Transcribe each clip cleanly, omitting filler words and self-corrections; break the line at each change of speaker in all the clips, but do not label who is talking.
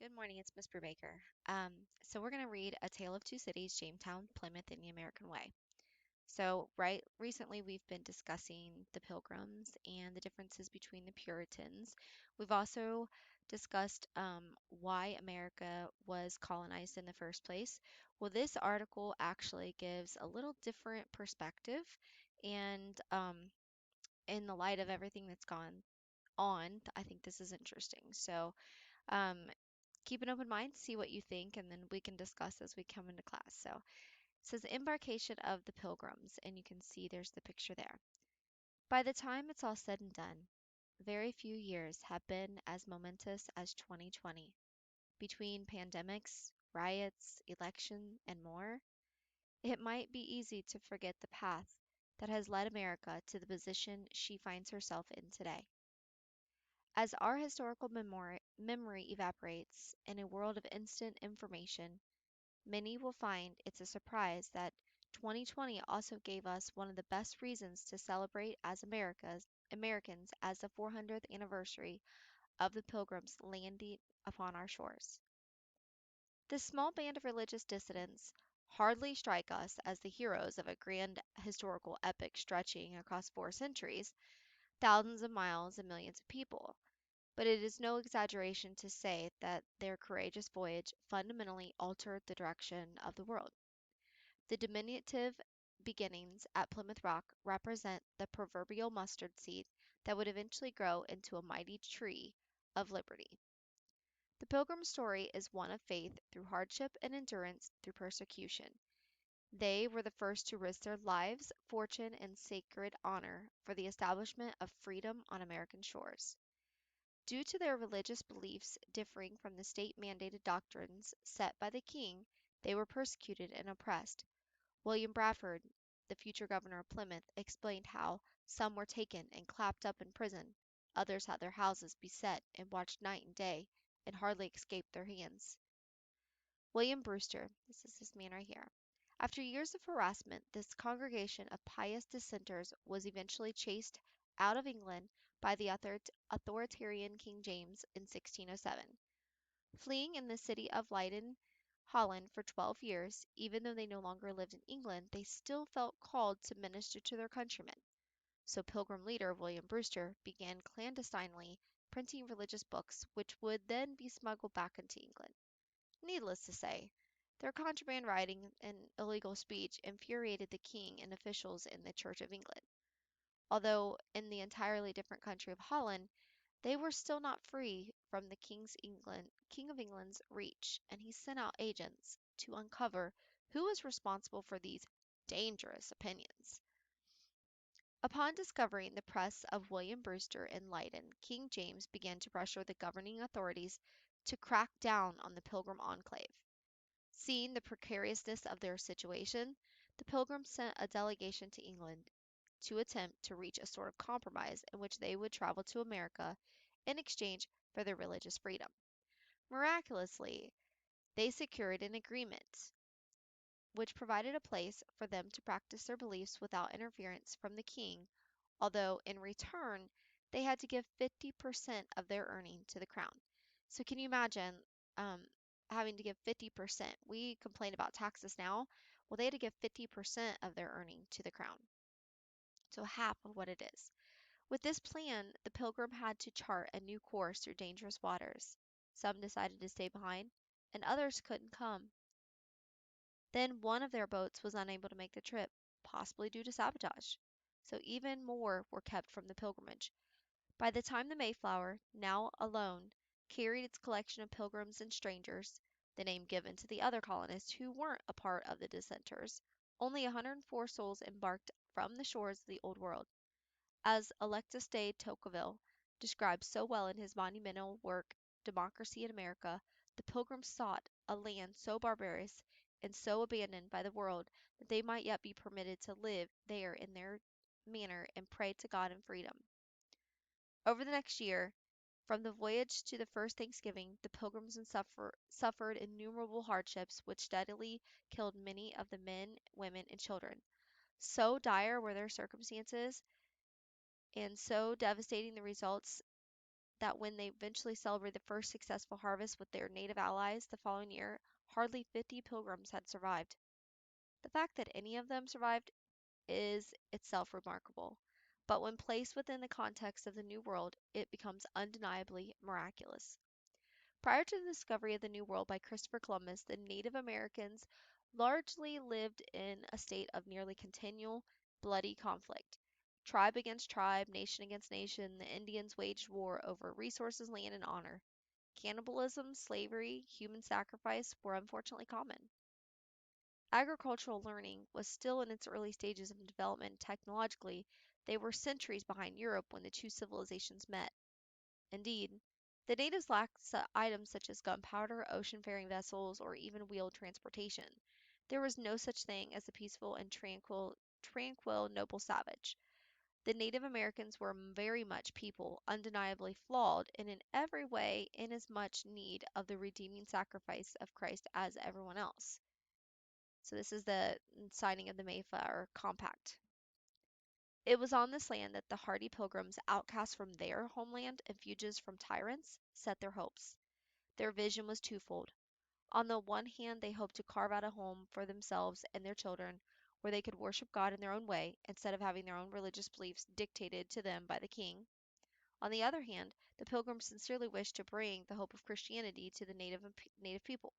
Good morning, it's Miss Brubaker. So we're going to read A Tale of Two Cities, Jamestown, Plymouth, and the American Way. So right recently we've been discussing the Pilgrims and the differences between the Puritans. We've also discussed why America was colonized in the first place. Well, this article actually gives a little different perspective, and in the light of everything that's gone on, I think this is interesting. So um, keep an open mind, see what you think, and then we can discuss as we come into class. So it says embarkation of the Pilgrims, and you can see there's the picture there. By the time it's all said and done, very few years have been as momentous as 2020. Between pandemics, riots, election, and more, it might be easy to forget the path that has led America to the position she finds herself in today. As our historical memory evaporates in a world of instant information, many will find it's a surprise that 2020 also gave us one of the best reasons to celebrate as Americans as the 400th anniversary of the Pilgrims landing upon our shores. This small band of religious dissidents hardly strike us as the heroes of a grand historical epic stretching across 4 centuries, thousands of miles, and millions of people. But it is no exaggeration to say that their courageous voyage fundamentally altered the direction of the world. The diminutive beginnings at Plymouth Rock represent the proverbial mustard seed that would eventually grow into a mighty tree of liberty. The Pilgrim story is one of faith through hardship and endurance through persecution. They were the first to risk their lives, fortune, and sacred honor for the establishment of freedom on American shores. Due to their religious beliefs differing from the state mandated doctrines set by the king, they were persecuted and oppressed. William Bradford, the future governor of Plymouth, explained how some were taken and clapped up in prison, others had their houses beset and watched night and day, and hardly escaped their hands. William Brewster, this is this man right here. After years of harassment, this congregation of pious dissenters was eventually chased out of England by the authoritarian King James in 1607. Fleeing in the city of Leiden, Holland, for 12 years, even though they no longer lived in England, they still felt called to minister to their countrymen. So Pilgrim leader William Brewster began clandestinely printing religious books, which would then be smuggled back into England. Needless to say, their contraband writing and illegal speech infuriated the king and officials in the Church of England. Although in the entirely different country of Holland, they were still not free from the King of England's reach, and he sent out agents to uncover who was responsible for these dangerous opinions. Upon discovering the press of William Brewster in Leyden, King James began to pressure the governing authorities to crack down on the Pilgrim enclave. Seeing the precariousness of their situation, the Pilgrims sent a delegation to England to attempt to reach a sort of compromise in which they would travel to America in exchange for their religious freedom. Miraculously, they secured an agreement which provided a place for them to practice their beliefs without interference from the king, although in return they had to give 50% of their earning to the crown. So can you imagine um, having to give 50%? We complain about taxes now. Well, they had to give 50% of their earning to the crown, so half of what it is. With this plan, the Pilgrim had to chart a new course through dangerous waters. Some decided to stay behind, and others couldn't come. Then one of their boats was unable to make the trip, possibly due to sabotage. So even more were kept from the pilgrimage. By the time the Mayflower, now alone, carried its collection of pilgrims and strangers, the name given to the other colonists who weren't a part of the dissenters, only 104 souls embarked from the shores of the Old World. As Alexis de Tocqueville describes so well in his monumental work Democracy in America, the Pilgrims sought a land so barbarous and so abandoned by the world that they might yet be permitted to live there in their manner and pray to God in freedom. Over the next year, from the voyage to the first Thanksgiving, the Pilgrims suffered innumerable hardships which steadily killed many of the men, women, and children. So dire were their circumstances and so devastating the results that when they eventually celebrated the first successful harvest with their native allies the following year, hardly 50 pilgrims had survived. The fact that any of them survived is itself remarkable, but when placed within the context of the New World, it becomes undeniably miraculous. Prior to the discovery of the New World by Christopher Columbus, the Native Americans largely lived in a state of nearly continual, bloody conflict. Tribe against tribe, nation against nation, the Indians waged war over resources, land, and honor. Cannibalism, slavery, human sacrifice were unfortunately common. Agricultural learning was still in its early stages of development technologically. They were centuries behind Europe when the two civilizations met. Indeed, the natives lacked items such as gunpowder, ocean-faring vessels, or even wheeled transportation. There was no such thing as the peaceful and tranquil noble savage. The Native Americans were very much people, undeniably flawed, and in every way in as much need of the redeeming sacrifice of Christ as everyone else. So this is the signing of the Mayflower Compact. It was on this land that the hardy pilgrims, outcast from their homeland and fugitives from tyrants, set their hopes. Their vision was twofold. On the one hand, they hoped to carve out a home for themselves and their children where they could worship God in their own way instead of having their own religious beliefs dictated to them by the king. On the other hand, the pilgrims sincerely wished to bring the hope of Christianity to the native people.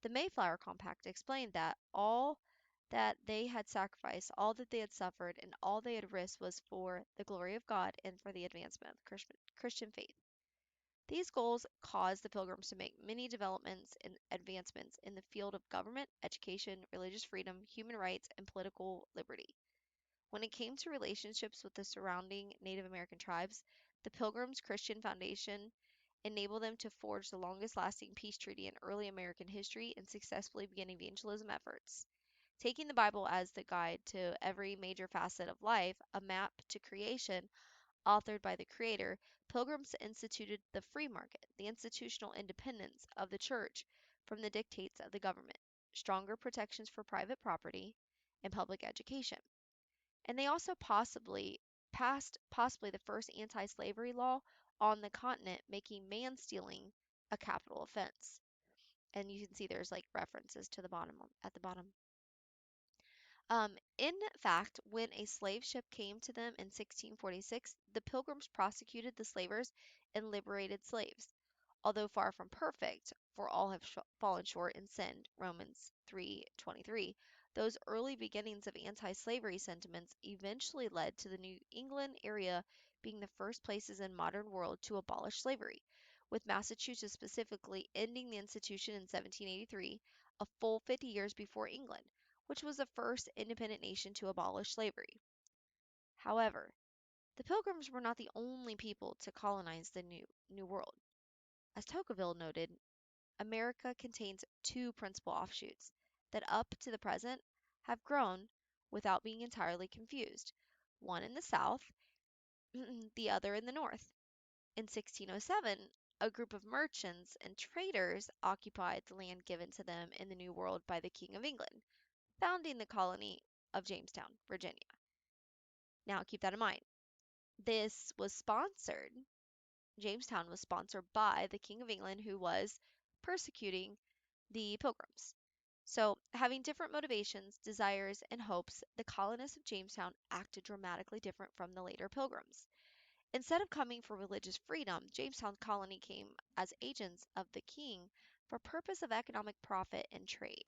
The Mayflower Compact explained that all that they had sacrificed, all that they had suffered, and all they had risked was for the glory of God and for the advancement of the Christian faith. These goals caused the Pilgrims to make many developments and advancements in the field of government, education, religious freedom, human rights, and political liberty. When it came to relationships with the surrounding Native American tribes, the Pilgrims' Christian foundation enabled them to forge the longest lasting peace treaty in early American history and successfully begin evangelism efforts. Taking the Bible as the guide to every major facet of life, a map to creation, authored by the Creator, Pilgrims instituted the free market, the institutional independence of the church from the dictates of the government, stronger protections for private property, and public education. And they also passed possibly the first anti-slavery law on the continent, making man stealing a capital offense. And you can see there's like references to the bottom at the bottom. In fact, when a slave ship came to them in 1646, the Pilgrims prosecuted the slavers and liberated slaves. Although far from perfect, for all have fallen short and sinned, Romans 3:23, those early beginnings of anti-slavery sentiments eventually led to the New England area being the first places in modern world to abolish slavery, with Massachusetts specifically ending the institution in 1783, a full 50 years before England, which was the first independent nation to abolish slavery. However, the Pilgrims were not the only people to colonize the New World. As Tocqueville noted, America contains two principal offshoots that up to the present have grown without being entirely confused, one in the south, the other in the north. In 1607, a group of merchants and traders occupied the land given to them in the New World by the King of England, founding the colony of Jamestown, Virginia. Now, keep that in mind. This was sponsored, Jamestown was sponsored by the King of England, who was persecuting the Pilgrims. So, having different motivations, desires, and hopes, the colonists of Jamestown acted dramatically different from the later Pilgrims. Instead of coming for religious freedom, Jamestown colony came as agents of the king for purpose of economic profit and trade.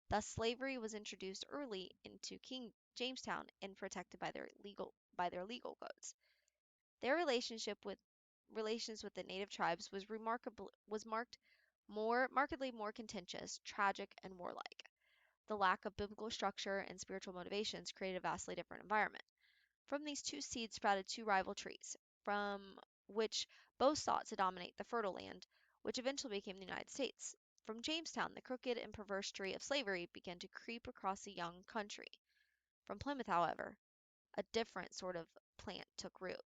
Thus, slavery was introduced early into King Jamestown and protected by their legal codes. Their relations with the native tribes was markedly more contentious, tragic, and warlike. The lack of biblical structure and spiritual motivations created a vastly different environment. From these two seeds sprouted two rival trees, from which both sought to dominate the fertile land, which eventually became the United States. From Jamestown, the crooked and perverse tree of slavery began to creep across the young country. From Plymouth, however, a different sort of plant took root.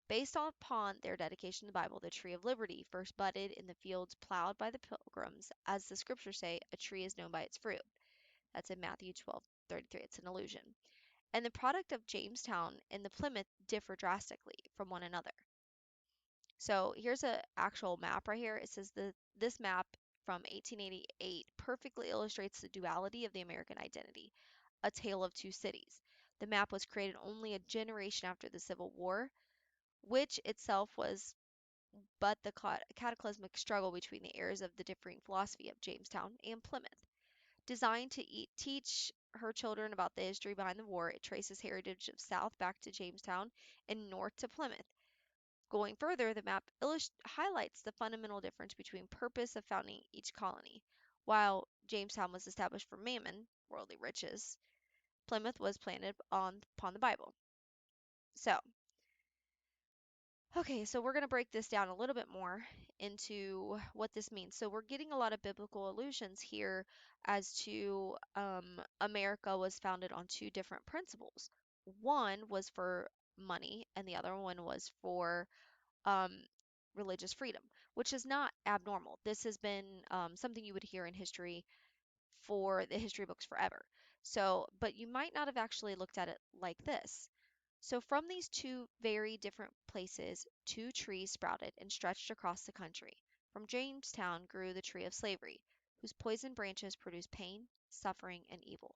Based upon their dedication to the Bible, the tree of liberty first budded in the fields plowed by the pilgrims. As the scriptures say, a tree is known by its fruit. That's in Matthew 12:33. It's an allusion. And the product of Jamestown and the Plymouth differ drastically from one another. So here's a actual map right here. It says this map from 1888 perfectly illustrates the duality of the American identity, a tale of two cities. The map was created only a generation after the Civil War, which itself was but the cataclysmic struggle between the heirs of the differing philosophy of Jamestown and Plymouth. Designed to teach her children about the history behind the war, it traces heritage of South back to Jamestown and North to Plymouth. Going further, the map highlights the fundamental difference between purpose of founding each colony. While Jamestown was established for mammon, worldly riches, Plymouth was planted upon the Bible. So, okay, so we're going to break this down a little bit more into what this means. So we're getting a lot of biblical allusions here as to America was founded on two different principles. One was for money, and the other one was for um, religious freedom, which is not abnormal. This has been something you would hear in history for the history books forever. So, but you might not have actually looked at it like this. So, from these two very different places, two trees sprouted and stretched across the country. From Jamestown grew the tree of slavery, whose poisoned branches produce pain, suffering, and evil.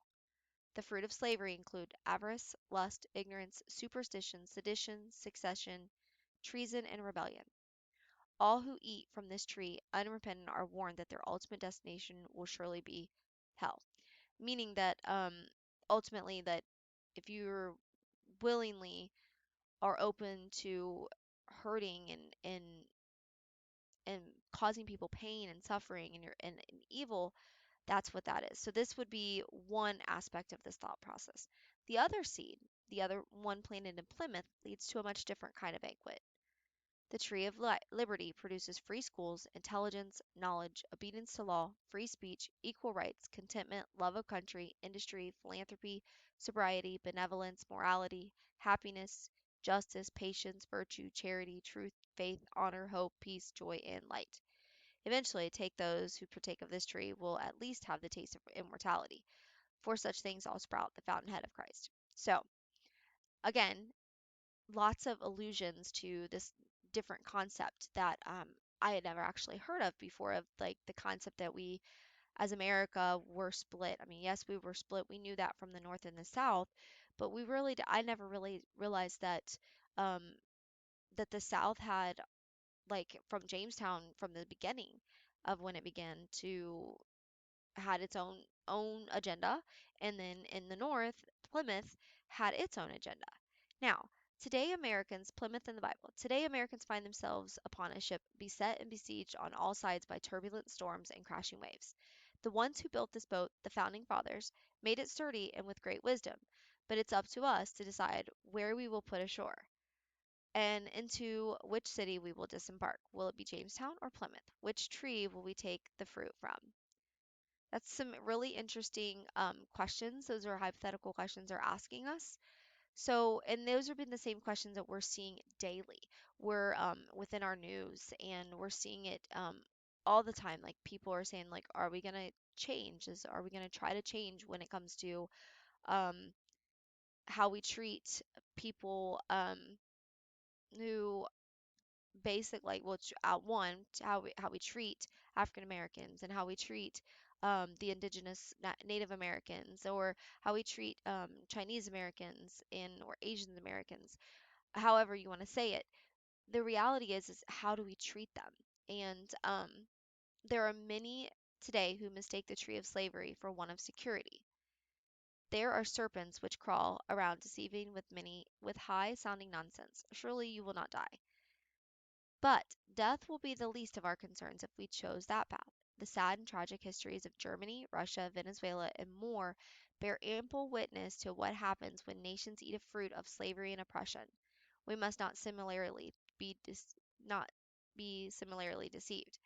The fruit of slavery include avarice, lust, ignorance, superstition, sedition, secession, treason, and rebellion. All who eat from this tree unrepentant are warned that their ultimate destination will surely be hell. Meaning that ultimately that if you're willingly are open to hurting and causing people pain and suffering and evil, that's what that is. So this would be one aspect of this thought process. The other seed, the other one planted in Plymouth, leads to a much different kind of banquet. The tree of liberty produces free schools, intelligence, knowledge, obedience to law, free speech, equal rights, contentment, love of country, industry, philanthropy, sobriety, benevolence, morality, happiness, justice, patience, virtue, charity, truth, faith, honor, hope, peace, joy, and light. Eventually, take those who partake of this tree will at least have the taste of immortality, for such things all sprout the fountainhead of Christ. So, again, lots of allusions to this different concept that I had never actually heard of before, of like the concept that we as America were split. I mean, yes, we were split. We knew that from the North and the South, but I never really realized that um, that the South had, like, from Jamestown from the beginning of when it began to had its own agenda, and then in the north, Plymouth had its own agenda. Now, today Americans, Plymouth in the Bible, today Americans find themselves upon a ship beset and besieged on all sides by turbulent storms and crashing waves. The ones who built this boat, the founding fathers, made it sturdy and with great wisdom, but it's up to us to decide where we will put ashore and into which city we will disembark. Will it be Jamestown or Plymouth? Which tree will we take the fruit from? That's some really interesting questions. Those are hypothetical questions they're asking us. So, and those have been the same questions that we're seeing daily. We're within our news, and we're seeing it all the time. Like people are saying, like, are we gonna change? Are we gonna try to change when it comes to um, how we treat people who basic like well one how we treat African Americans and how we treat the indigenous Native Americans, or how we treat Chinese Americans and or Asian Americans, however you want to say it. The reality is how do we treat them? And there are many today who mistake the tree of slavery for one of security. There are serpents which crawl around deceiving with many with high sounding nonsense. Surely you will not die. But death will be the least of our concerns if we chose that path. The sad and tragic histories of Germany, Russia, Venezuela, and more bear ample witness to what happens when nations eat a fruit of slavery and oppression. We must not be similarly deceived.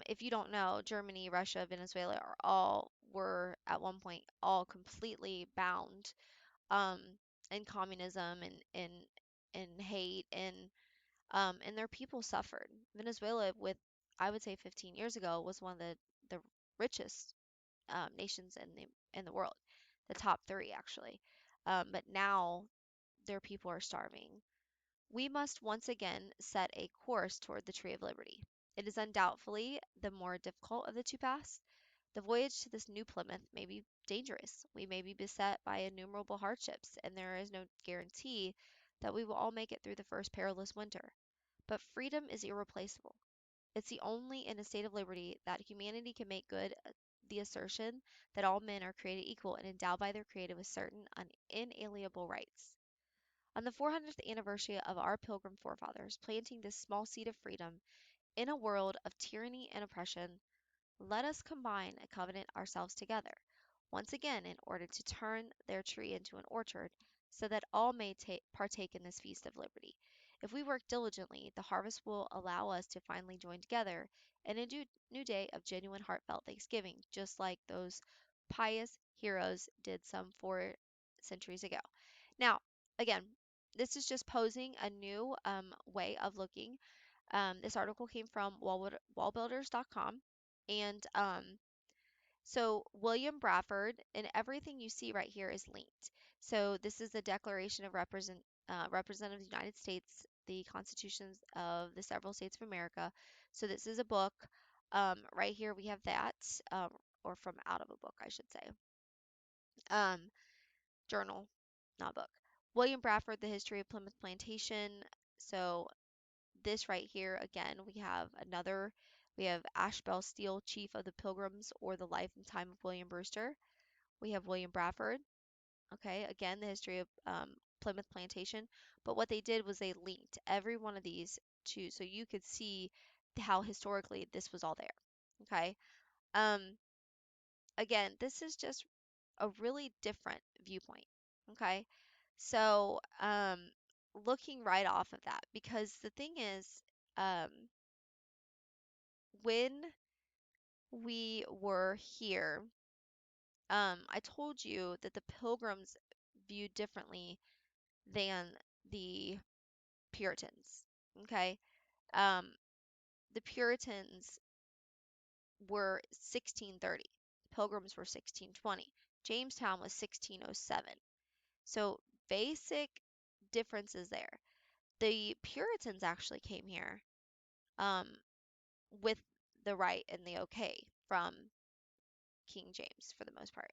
If you don't know, Germany, Russia, Venezuela are all were at one point all completely bound um, in communism and hate and their people suffered. Venezuela, with I would say 15 years ago, was one of the richest nations in the world, the top three actually. But now their people are starving. we must once again set a course toward the Tree of Liberty. It is undoubtedly the more difficult of the two paths. The voyage to this new Plymouth may be dangerous. We may be beset by innumerable hardships, and there is no guarantee that we will all make it through the first perilous winter. But freedom is irreplaceable. It's the only in a state of liberty that humanity can make good the assertion that all men are created equal and endowed by their Creator with certain inalienable rights. On the 400th anniversary of our Pilgrim forefathers planting this small seed of freedom in a world of tyranny and oppression, let us combine and covenant ourselves together, once again, in order to turn their tree into an orchard, so that all may partake in this feast of liberty. If we work diligently, the harvest will allow us to finally join together in a new day of genuine heartfelt thanksgiving, just like those pious heroes did some 4 centuries ago. Now, again, this is just posing a new way of looking. This article came from wallbuilders.com. And so William Bradford, and everything you see right here is linked. So this is the Declaration of Representatives of the United States, the Constitutions of the several states of America. So this is a book. Right here we have that, or from out of a book, I should say. Um, Journal, not book. William Bradford, The History of Plymouth Plantation. So this right here, again, we have Ashbel Steele, Chief of the Pilgrims, or the Life and Time of William Brewster. We have William Bradford. Okay, again, the history of Plymouth Plantation. But what they did was they linked every one of these to, so you could see how historically this was all there. Okay. Um, Again, this is just a really different viewpoint. Okay. So, looking right off of that, because the thing is, um, when we were here, I told you that the Pilgrims viewed differently than the Puritans. Okay. Um, the Puritans were 1630. The Pilgrims were 1620. Jamestown was 1607. So basic differences there. The Puritans actually came here um, with the right and the okay from King James for the most part.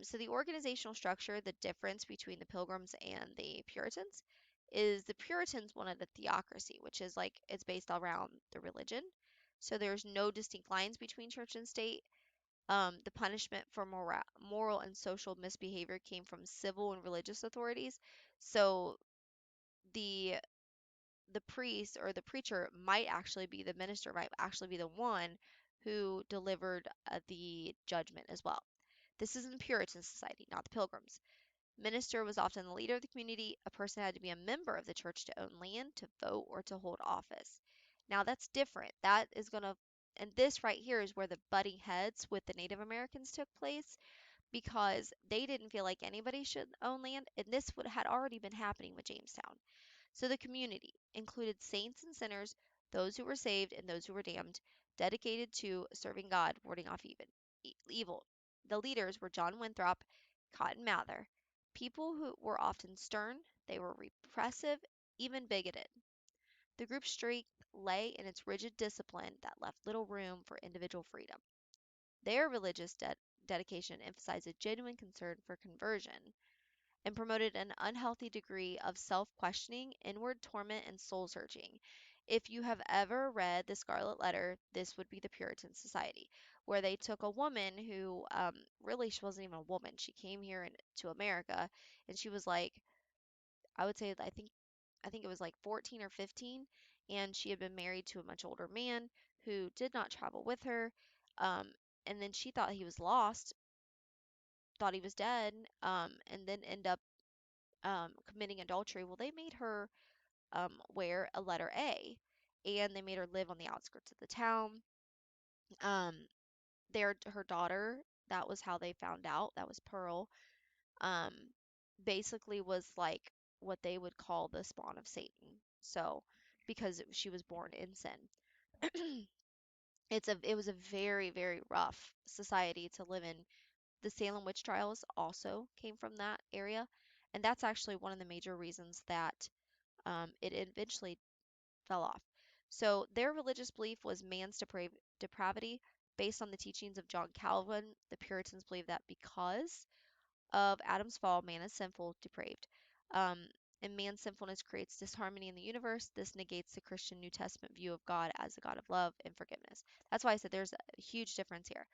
So the organizational structure, the difference between the Pilgrims and the Puritans, is the Puritans wanted a theocracy, which is like it's based around the religion. So there's no distinct lines between church and state. The punishment for moral and social misbehavior came from civil and religious authorities. So the the priest or the preacher might actually be the minister, might actually be the one who delivered the judgment as well. This is in the Puritan society, not the Pilgrims. Minister was often the leader of the community. A person had to be a member of the church to own land, to vote, or to hold office. Now that's different. That is going to, and this right here is where the butting heads with the Native Americans took place because they didn't feel like anybody should own land, and this would had already been happening with Jamestown. So the community included saints and sinners, those who were saved and those who were damned, dedicated to serving God, warding off evil. The leaders were John Winthrop, Cotton Mather, people who were often stern, they were repressive, even bigoted. The group's strength lay in its rigid discipline that left little room for individual freedom. Their religious dedication emphasized a genuine concern for conversion and promoted an unhealthy degree of self questioning, inward torment, and soul searching. If you have ever read The Scarlet Letter, this would be the Puritan Society, where they took a woman who really she wasn't even a woman. She came here to America, and she was like, I would say, I think it was like 14 or 15, and she had been married to a much older man who did not travel with her. Um, and then she thought he was lost, thought he was dead, and then end up committing adultery. Well, they made her wear a letter A, and they made her live on the outskirts of the town. Um, her daughter, that was how they found out. That was Pearl. Um, basically was like what they would call the spawn of Satan. So, because she was born in sin. It was a very, very rough society to live in. The Salem witch trials also came from that area, and that's actually one of the major reasons that it eventually fell off. So their religious belief was man's depravity based on the teachings of John Calvin. The Puritans believed that because of Adam's fall, man is sinful, depraved. Um, and man's sinfulness creates disharmony in the universe. This negates the Christian New Testament view of God as a God of love and forgiveness. That's why I said there's a huge difference here.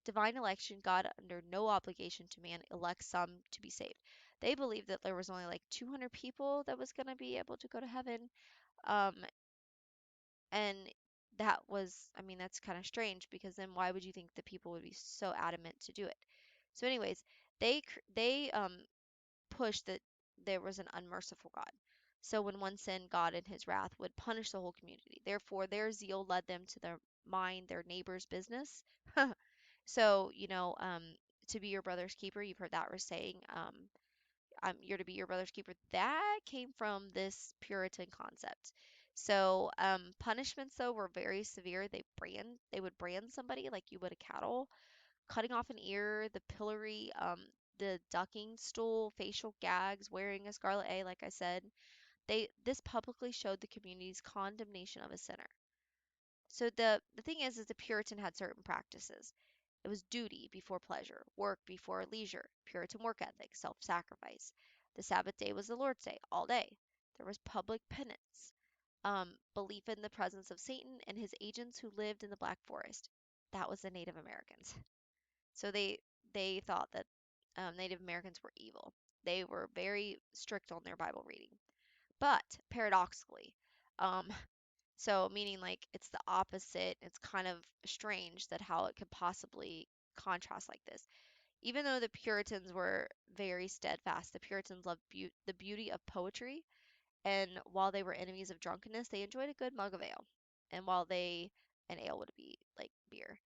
Divine election, God, under no obligation to man, elects some to be saved. They believed that there was only like 200 people that was going to be able to go to heaven. Um, and that was, I mean, that's kind of strange because then why would you think that people would be so adamant to do it? So, anyways, they pushed that there was an unmerciful God. So when one sinned, God in his wrath would punish the whole community. Therefore, their zeal led them to mind their neighbor's business. So, to be your brother's keeper, you've heard that saying, you're to be your brother's keeper. That came from this Puritan concept. So, punishments though were very severe. They would brand somebody like you would a cattle, cutting off an ear, the pillory, the ducking stool, facial gags, wearing a scarlet A, like I said. This publicly showed the community's condemnation of a sinner. So the thing is the Puritan had certain practices. It was duty before pleasure, work before leisure, Puritan work ethic, self-sacrifice. The Sabbath day was the Lord's day, all day. There was public penance, belief in the presence of Satan and his agents who lived in the Black Forest. That was the Native Americans. So they thought that Native Americans were evil. They were very strict on their Bible reading. But paradoxically, um, so meaning like it's the opposite. It's kind of strange that how it could possibly contrast like this. Even though the Puritans were very steadfast, the Puritans loved the beauty of poetry, and while they were enemies of drunkenness, they enjoyed a good mug of ale. And an ale would be like beer.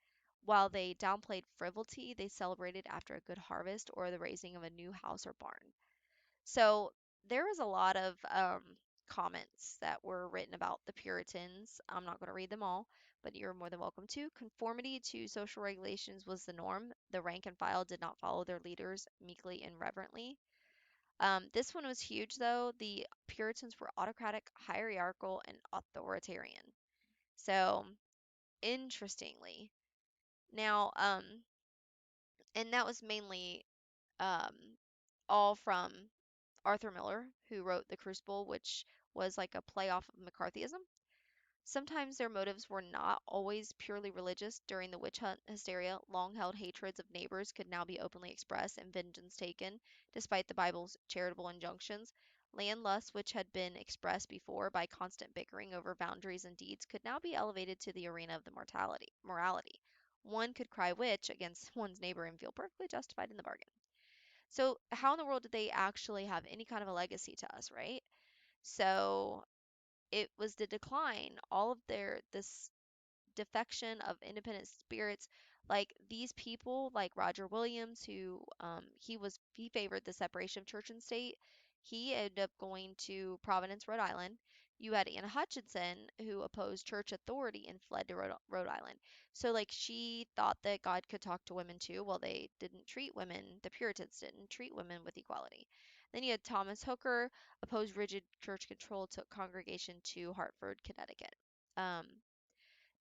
While they downplayed frivolity, they celebrated after a good harvest or the raising of a new house or barn. So there was a lot of comments that were written about the Puritans. I'm not going to read them all, but you're more than welcome to. Conformity to social regulations was the norm. The rank and file did not follow their leaders meekly and reverently. This one was huge, though. The Puritans were autocratic, hierarchical, and authoritarian. So, interestingly, now, and that was mainly um, all from Arthur Miller, who wrote The Crucible, which was like a play off of McCarthyism. Sometimes their motives were not always purely religious. During the witch hunt hysteria, long held hatreds of neighbors could now be openly expressed and vengeance taken, despite the Bible's charitable injunctions. Land lust, which had been expressed before by constant bickering over boundaries and deeds, could now be elevated to the arena of the morality. One could cry witch against one's neighbor and feel perfectly justified in the bargain. So, how in the world did they actually have any kind of a legacy to us, right? So, it was the decline, all of this defection of independent spirits, like these people like Roger Williams, who he favored the separation of church and state. He ended up going to Providence, Rhode Island. You had Anna Hutchinson, who opposed church authority and fled to Rhode Island. So like she thought that God could talk to women too. Well, they didn't treat women, the Puritans didn't treat women with equality. Then you had Thomas Hooker, opposed rigid church control, took congregation to Hartford, Connecticut. Um,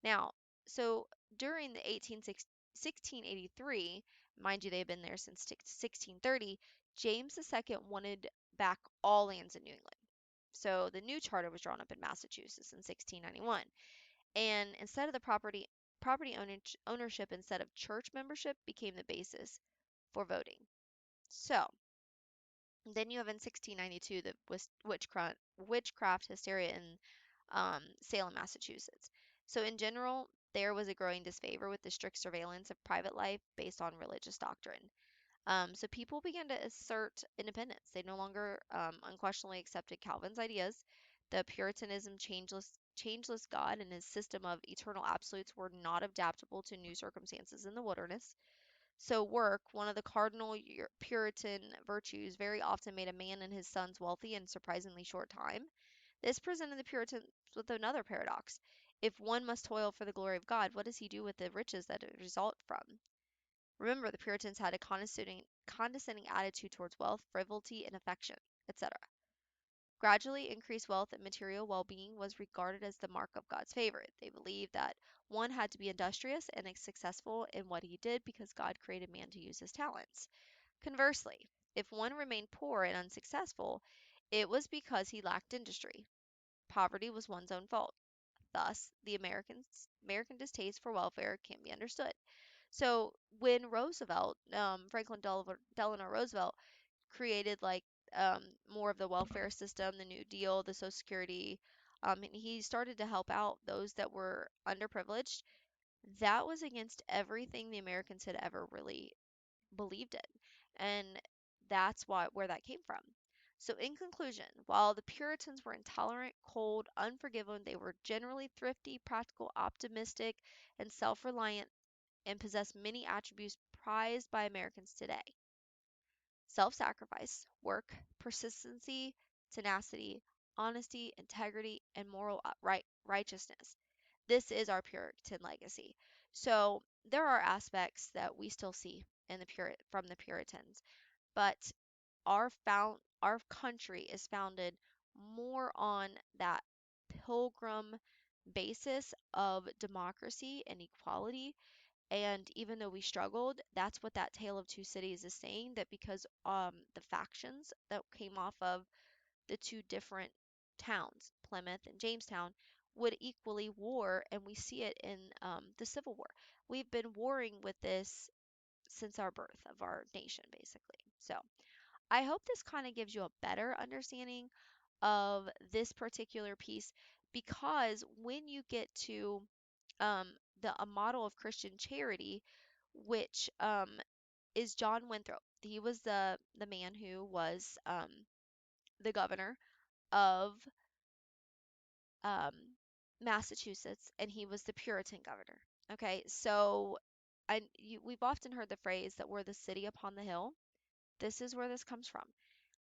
now, so during the 1683, mind you, they've been there since 1630, James II wanted back all lands in New England. So the new charter was drawn up in Massachusetts in 1691. And instead of the ownership instead of church membership became the basis for voting. So then you have in 1692 the witchcraft hysteria in Salem, Massachusetts. So, in general, there was a growing disfavor with the strict surveillance of private life based on religious doctrine. So, people began to assert independence. They no longer unquestionably accepted Calvin's ideas. The Puritanism, changeless God, and his system of eternal absolutes were not adaptable to new circumstances in the wilderness. So, work, one of the cardinal Puritan virtues, very often made a man and his sons wealthy in surprisingly short time. This presented the Puritans with another paradox. If one must toil for the glory of God, what does he do with the riches that result from? Remember, the Puritans had a condescending attitude towards wealth, frivolity, and affection, etc. Gradually increased wealth and material well-being was regarded as the mark of God's favor. They believed that one had to be industrious and successful in what he did because God created man to use his talents. Conversely, if one remained poor and unsuccessful, it was because he lacked industry. Poverty was one's own fault. Thus, the American distaste for welfare can be understood. So when Franklin Delano Roosevelt created like more of the welfare system, the New Deal, the Social Security, and he started to help out those that were underprivileged. That was against everything the Americans had ever really believed in, and that's where that came from. So, in conclusion, while the Puritans were intolerant, cold, unforgiving, they were generally thrifty, practical, optimistic, and self reliant, and possessed many attributes prized by Americans today: self sacrifice, work, persistency, tenacity, honesty, integrity, and moral righteousness. This is our Puritan legacy. So there are aspects that we still see in from the Puritans, but our country is founded more on that pilgrim basis of democracy and equality. And even though we struggled, that's what that Tale of Two Cities is saying, that because the factions that came off of the two different towns, Plymouth and Jamestown, would equally war, and we see it in the Civil War. We've been warring with this since our birth of our nation, basically. So I hope this kind of gives you a better understanding of this particular piece, because when you get to a model of Christian charity, which is John Winthrop. He was the man who was the governor of um, Massachusetts, and he was the Puritan governor. Okay, so we've often heard the phrase that we're the city upon the hill. This is where this comes from.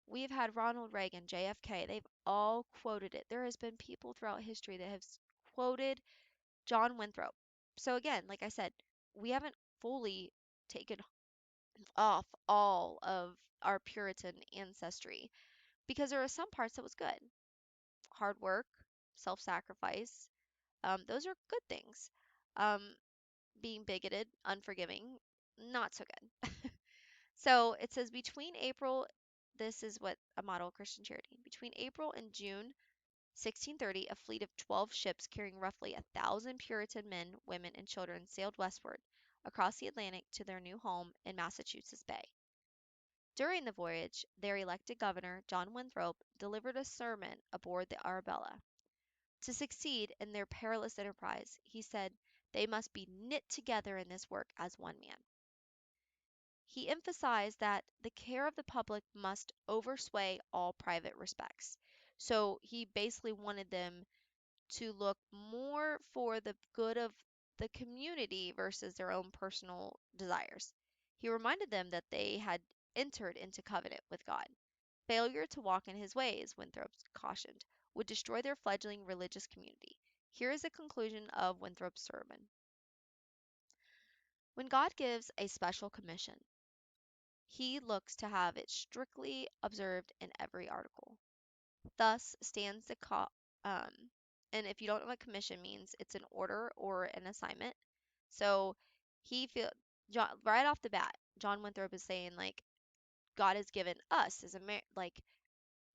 We've had Ronald Reagan, JFK, they've all quoted it. There has been people throughout history that have quoted John Winthrop. So again, like I said, we haven't fully taken off all of our Puritan ancestry because there are some parts that was good. Hard work, self-sacrifice, those are good things. Um, being bigoted, unforgiving, not so good. So it says between April, this is what a model of Christian charity. Between April and June 1630, a fleet of 12 ships carrying roughly 1,000 Puritan men, women, and children sailed westward across the Atlantic to their new home in Massachusetts Bay. During the voyage, their elected governor, John Winthrop, delivered a sermon aboard the Arabella. To succeed in their perilous enterprise, he said, they must be knit together in this work as one man. He emphasized that the care of the public must oversway all private respects. So he basically wanted them to look more for the good of the community versus their own personal desires. He reminded them that they had entered into covenant with God. Failure to walk in his ways, Winthrop cautioned, would destroy their fledgling religious community. Here is the conclusion of Winthrop's sermon. When God gives a special commission, he looks to have it strictly observed in every article. Thus stands um, and if you don't know what commission means, it's an order or an assignment. So he feel John, right off the bat, John Winthrop is saying like God has given us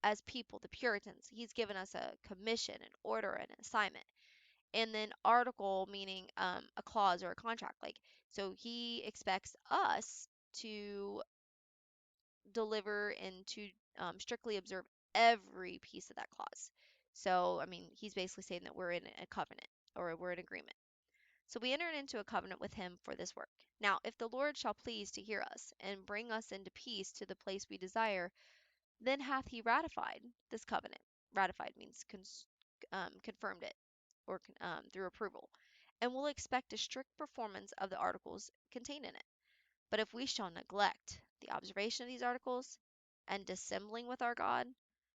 as people, the Puritans, he's given us a commission, an order, and an assignment. And then article meaning a clause or a contract. Like so he expects us to deliver and to strictly observe every piece of that clause. So, I mean, he's basically saying that we're in a covenant or we're in agreement. So we entered into a covenant with him for this work. Now, if the Lord shall please to hear us and bring us into peace to the place we desire, then hath he ratified this covenant. Ratified means confirmed it or through approval, and will expect a strict performance of the articles contained in it. But if we shall neglect the observation of these articles, and dissembling with our God,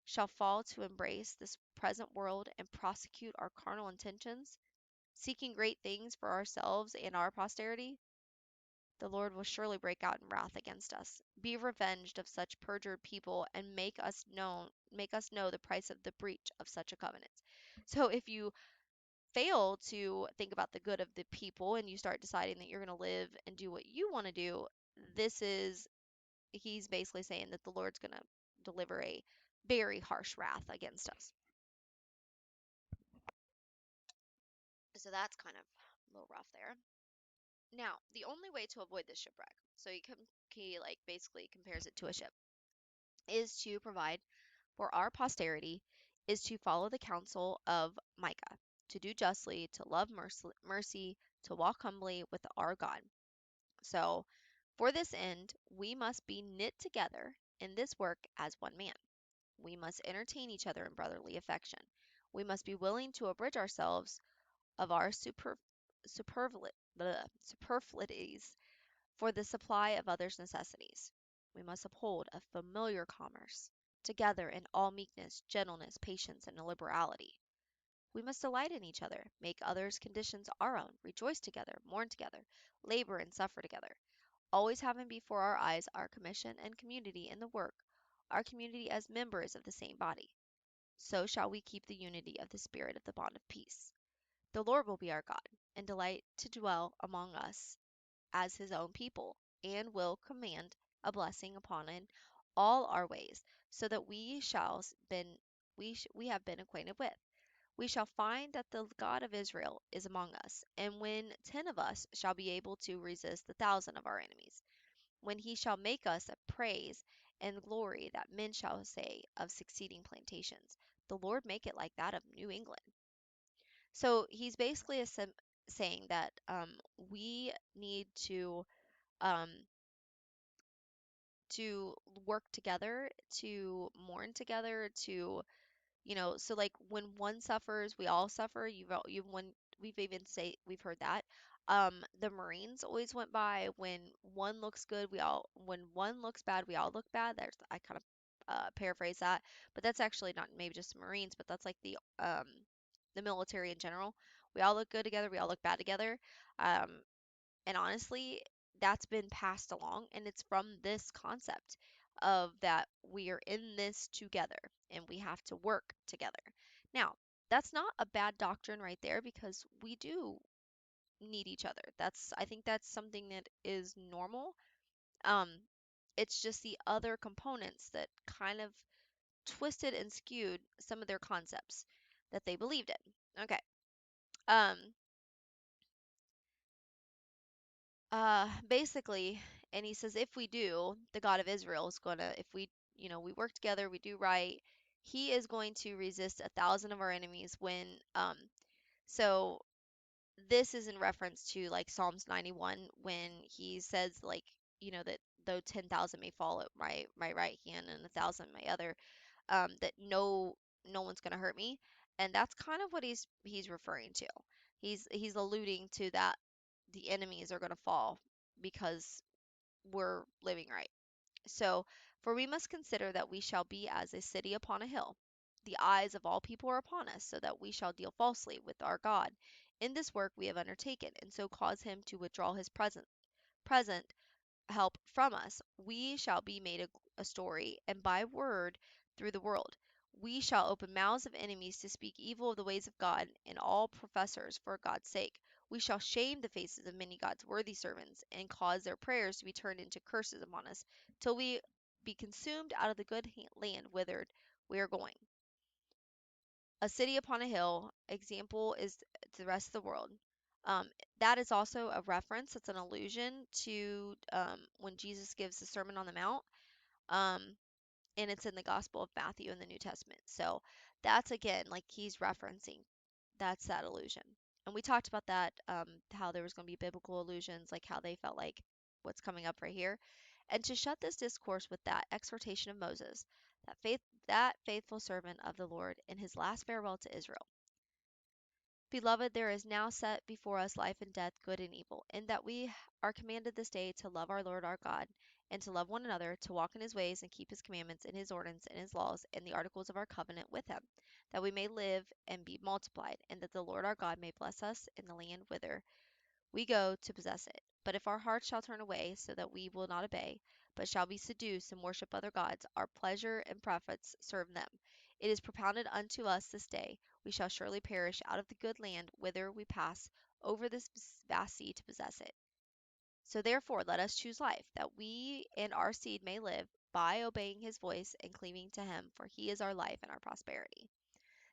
shall fall to embrace this present world and prosecute our carnal intentions, seeking great things for ourselves and our posterity, the Lord will surely break out in wrath against us. Be revenged of such perjured people, and make us know the price of the breach of such a covenant. So if you fail to think about the good of the people and you start deciding that you're going to live and do what you want to do, this is he's basically saying that the Lord's going to deliver a very harsh wrath against us. So that's kind of a little rough there. Now, the only way to avoid this shipwreck, so he like basically compares it to a ship, is to provide for our posterity, is to follow the counsel of Micah, to do justly, to love mercy, to walk humbly with our God. So, for this end, we must be knit together in this work as one man. We must entertain each other in brotherly affection. We must be willing to abridge ourselves of our superfluities for the supply of others' necessities. We must uphold a familiar commerce, together in all meekness, gentleness, patience, and liberality. We must delight in each other, make others' conditions our own, rejoice together, mourn together, labor and suffer together, always having before our eyes our commission and community in the work, our community as members of the same body. So shall we keep the unity of the Spirit of the bond of peace. The Lord will be our God, and delight to dwell among us as his own people, and will command a blessing upon in all our ways, so that we have been acquainted with. We shall find that the God of Israel is among us, and when 10 of us shall be able to resist 1,000 of our enemies, when he shall make us a praise and glory that men shall say of succeeding plantations, the Lord make it like that of New England. So he's basically saying that we need um, to work together, to mourn together, to so like when one suffers, we all suffer. You've when we've heard that. The Marines always went by when one looks good, when one looks bad, we all look bad. There's I kind of paraphrase that, but that's actually not maybe just the Marines, but that's like the military in general. We all look good together, we all look bad together. Um, and honestly, that's been passed along, and it's from this concept of that we are in this together and we have to work together. Now, that's not a bad doctrine right there because we do need each other. I think that's something that is normal. Um, it's just the other components that kind of twisted and skewed some of their concepts that they believed in. Okay. Um, basically, and he says, if we do, the God of Israel is going to, if we, we work together, we do right, he is going to resist 1,000 of our enemies so this is in reference to like Psalms 91 when he says like, that though 10,000 may fall at my right hand and 1,000 my other, that no one's going to hurt me. And that's kind of what he's referring to. He's alluding to that the enemies are going to fall because we're living right. So, for we must consider that we shall be as a city upon a hill. The eyes of all people are upon us, so that we shall deal falsely with our God in this work we have undertaken, and so cause him to withdraw his present help from us. We shall be made a story, and by word through the world. We shall open mouths of enemies to speak evil of the ways of God and all professors for God's sake. We shall shame the faces of many God's worthy servants, and cause their prayers to be turned into curses upon us, till we be consumed out of the good land whither we are going. A city upon a hill, example is the rest of the world. Um, that is also a reference, it's an allusion to when Jesus gives the Sermon on the Mount, um, and it's in the Gospel of Matthew in the New Testament. So that's again, like he's referencing, that's that allusion. And we talked about that, how there was going to be biblical allusions, like how they felt like what's coming up right here. And to shut this discourse with that exhortation of Moses, that faithful servant of the Lord, in his last farewell to Israel. Beloved, there is now set before us life and death, good and evil, in that we are commanded this day to love our Lord our God, and to love one another, to walk in his ways and keep his commandments and his ordinances and his laws and the articles of our covenant with him, that we may live and be multiplied, and that the Lord our God may bless us in the land whither we go to possess it. But if our hearts shall turn away, so that we will not obey, but shall be seduced and worship other gods, our pleasure and profits serve them. It is propounded unto us this day, we shall surely perish out of the good land whither we pass over this vast sea to possess it. So therefore let us choose life, that we and our seed may live by obeying his voice and cleaving to him, for he is our life and our prosperity.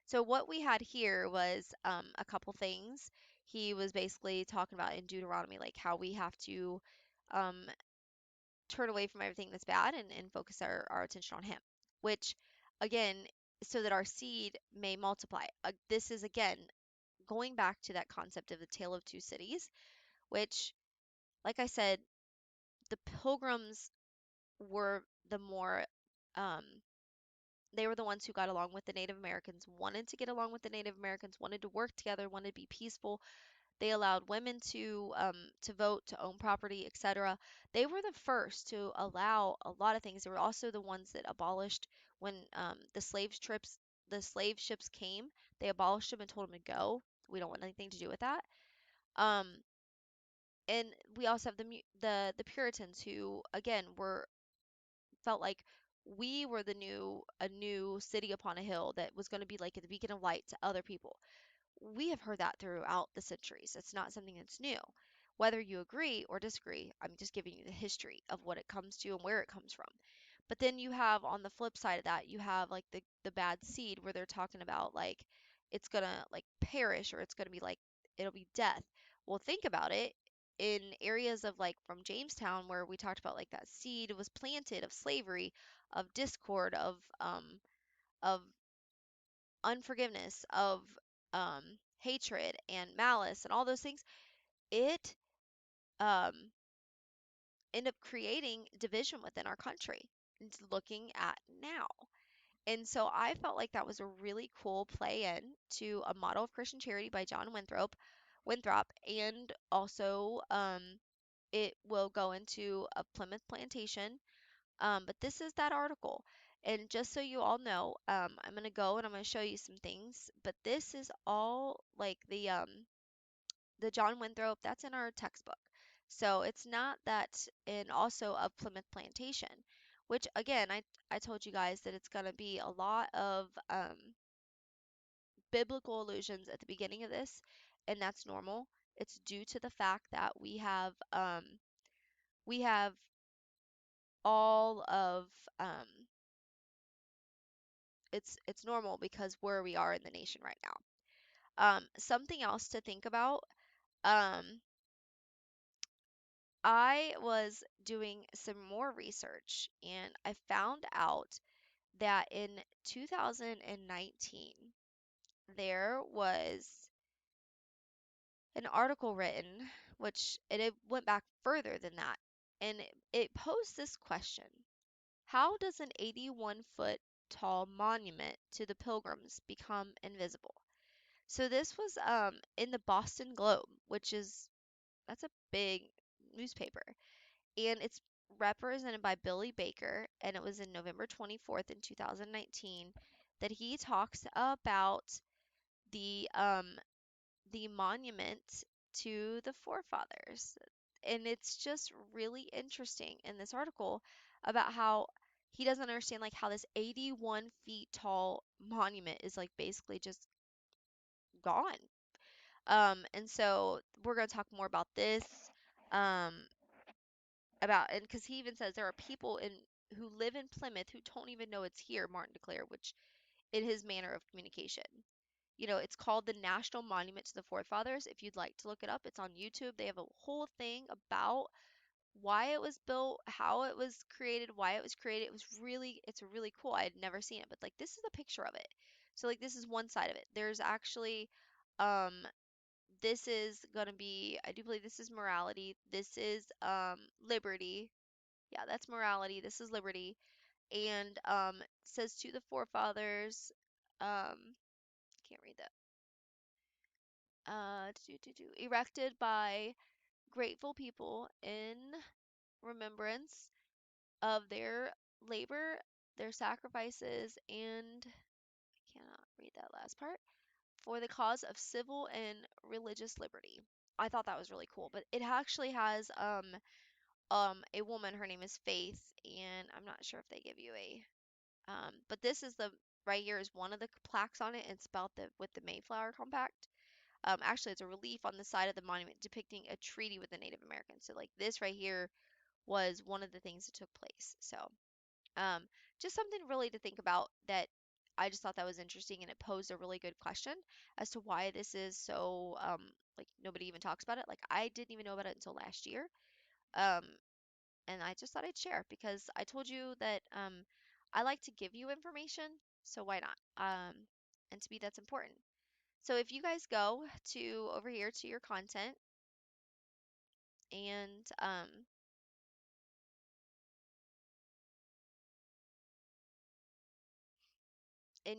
So what we had here was a couple things. He was basically talking about in Deuteronomy, like how we have to um, turn away from everything that's bad and focus our attention on him, which again, so that our seed may multiply. This is again going back to that concept of the tale of two cities, which, like I said, the pilgrims were the more um, they were the ones who got along with the Native Americans, wanted to get along with the Native Americans, wanted to work together, wanted to be peaceful. They allowed women to vote, to own property, etc. They were the first to allow a lot of things. They were also the ones that abolished when the slave ships came. They abolished them and told them to go. We don't want anything to do with that. Um, and we also have the Puritans who again were felt like we were a new city upon a hill that was going to be like a beacon of light to other people. We have heard that throughout the centuries. It's not something that's new. Whether you agree or disagree, I'm just giving you the history of what it comes to and where it comes from. But then you have on the flip side of that, you have like the bad seed where they're talking about like it's gonna like perish or it's gonna be like it'll be death. Well, think about it. In areas of like from Jamestown where we talked about like that seed was planted of slavery, of discord, of unforgiveness, of hatred and malice and all those things, it um, ended up creating division within our country. It's looking at now. And so I felt like that was a really cool play in to a model of Christian charity by John Winthrop, and also it will go into a Plymouth plantation. But this is that article. And just so you all know, I'm going to go and I'm going to show you some things. But this is all like the John Winthrop, that's in our textbook. So it's not that, and also of Plymouth Plantation, which again, I told you guys that it's going to be a lot of biblical allusions at the beginning of this, and that's normal. It's due to the fact that we have all of um, it's normal because where we are in the nation right now. Something else to think about. Um, I was doing some more research and I found out that in 2019 there was an article written, which it went back further than that, and it posed this question: how does an 81-foot tall monument to the Pilgrims become invisible? So this was in the Boston Globe, which is that's a big newspaper, and it's represented by Billy Baker, and it was in November 24th in 2019 that he talks about the um the monument to the forefathers. And it's just really interesting in this article about how he doesn't understand like how this 81 feet tall monument is like basically just gone. And so we're going to talk more about this. Um, about and because he even says there are people in who live in Plymouth who don't even know it's here, Martin declared, which in his manner of communication. You know, it's called the National Monument to the Forefathers. If you'd like to look it up, it's on YouTube. They have a whole thing about why it was built, how it was created, why it was created. It's really cool. I had never seen it, but like this is a picture of it. So like this is one side of it. There's actually um this is gonna be, I do believe this is morality. This is liberty. Yeah, that's morality. This is liberty. And says to the forefathers, can't read that. Erected by grateful people in remembrance of their labor, their sacrifices, and I cannot read that last part, for the cause of civil and religious liberty. I thought that was really cool. But it actually has a woman, her name is Faith, and I'm not sure if they give you a but this is the right here is one of the plaques on it. It's about the with the Mayflower Compact. Actually, it's a relief on the side of the monument depicting a treaty with the Native Americans. So like this right here was one of the things that took place. So um, just something really to think about that I just thought that was interesting and it posed a really good question as to why this is so like nobody even talks about it. Like I didn't even know about it until last year. Um, and I just thought I'd share because I told you that I like to give you information, so why not? And to me, that's important. So if you guys go to over here to your content and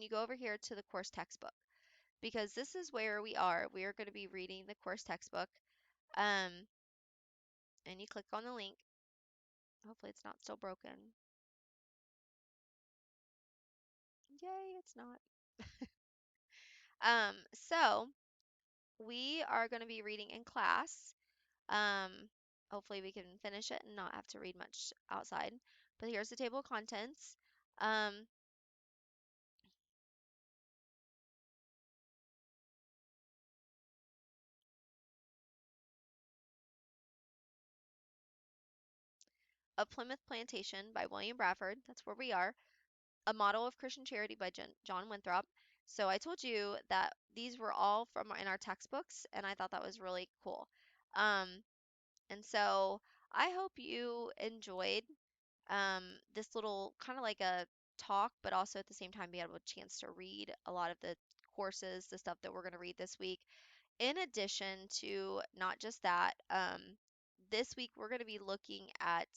you go over here to the course textbook because this is where we are. We are going to be reading the course textbook. Um, and you click on the link. Hopefully it's not still broken. Yay, it's not. So we are going to be reading in class. Um, hopefully we can finish it and not have to read much outside. But here's the table of contents. Um, A Plymouth Plantation by William Bradford. That's where we are. A Model of Christian Charity by John Winthrop. So I told you that these were all from in our textbooks, and I thought that was really cool. Um, and so I hope you enjoyed this little kind of like a talk, but also at the same time be able a chance to read a lot of the courses, the stuff that we're going to read this week. In addition to not just that, this week we're going to be looking at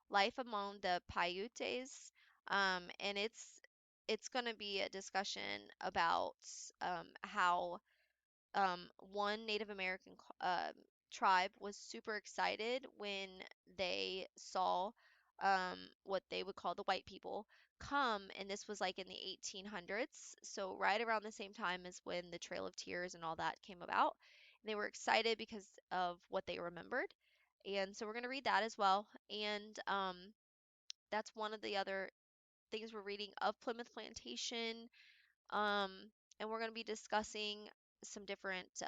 life among the Paiutes, and it's going to be a discussion about how one Native American tribe was super excited when they saw what they would call the white people come, and this was like in the 1800s, so right around the same time as when the Trail of Tears and all that came about. And they were excited because of what they remembered, and so we're going to read that as well. And that's one of the other things we're reading of Plymouth Plantation, um, and we're going to be discussing some different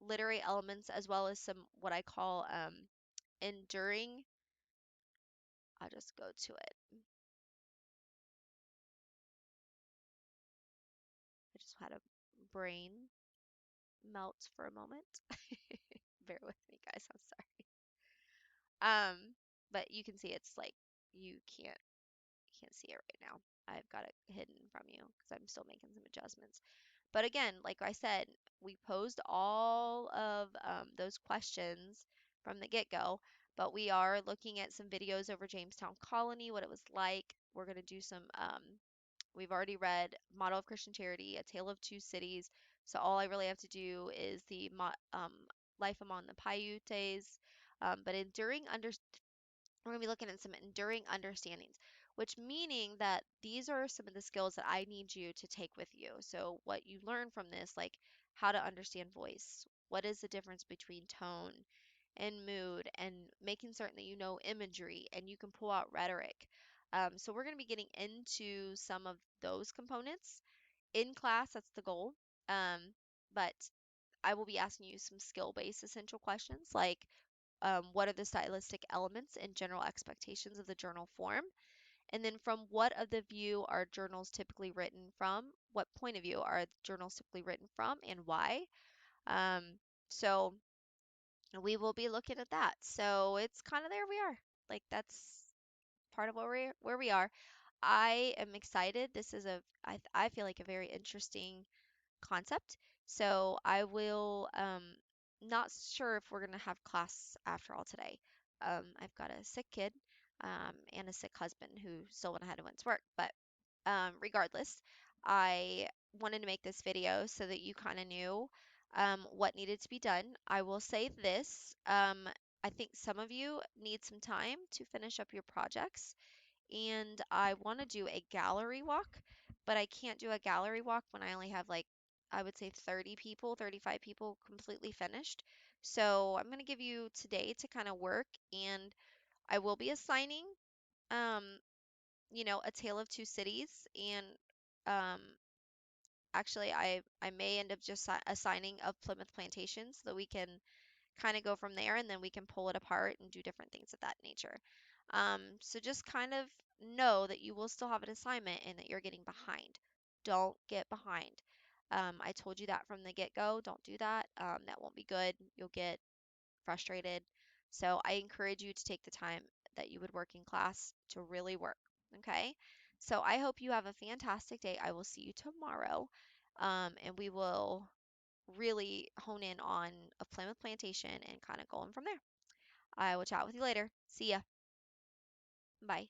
literary elements as well as some what I call enduring. I'll just go to it. I just had a brain melt for a moment. Bear with me, guys. I'm sorry. But you can see it's like you can't see it right now. I've got it hidden from you because I'm still making some adjustments. But again, like I said, we posed all of those questions from the get-go, but we are looking at some videos over Jamestown Colony, what it was like. We're going to do some, we've already read Model of Christian Charity, A Tale of Two Cities. So all I really have to do is the Life Among the Paiutes. But we're going to be looking at some enduring understandings, which meaning that these are some of the skills that I need you to take with you. So what you learn from this, like how to understand voice, what is the difference between tone and mood, and making certain that you know imagery and you can pull out rhetoric. So we're going to be getting into some of those components in class. That's the goal. Um, but I will be asking you some skill-based essential questions like what are the stylistic elements and general expectations of the journal form? And then from what of the view are journals typically written from? What point of view are journals typically written from and why? Um, so we will be looking at that. So it's kind of there we are. Like that's part of where we are. I am excited. This is I feel like a very interesting concept. So I will, not sure if we're going to have class after all today. I've got a sick kid, and a sick husband who still went ahead and went to work. But regardless, I wanted to make this video so that you kind of knew what needed to be done. I will say this, I think some of you need some time to finish up your projects, and I want to do a gallery walk, but I can't do a gallery walk when I only have like I would say 30 people, 35 people completely finished. So I'm going to give you today to kind of work, and I will be assigning, um, A Tale of Two Cities, and um, actually I may end up just assigning of Plymouth Plantation so that we can kind of go from there, and then we can pull it apart and do different things of that nature. So just kind of know that you will still have an assignment and that you're getting behind. Don't get behind. I told you that from the get-go. Don't do that. That won't be good. You'll get frustrated. So I encourage you to take the time that you would work in class to really work. Okay? So I hope you have a fantastic day. I will see you tomorrow. And we will really hone in on a Plymouth Plantation and kind of going from there. I will chat with you later. See ya. Bye.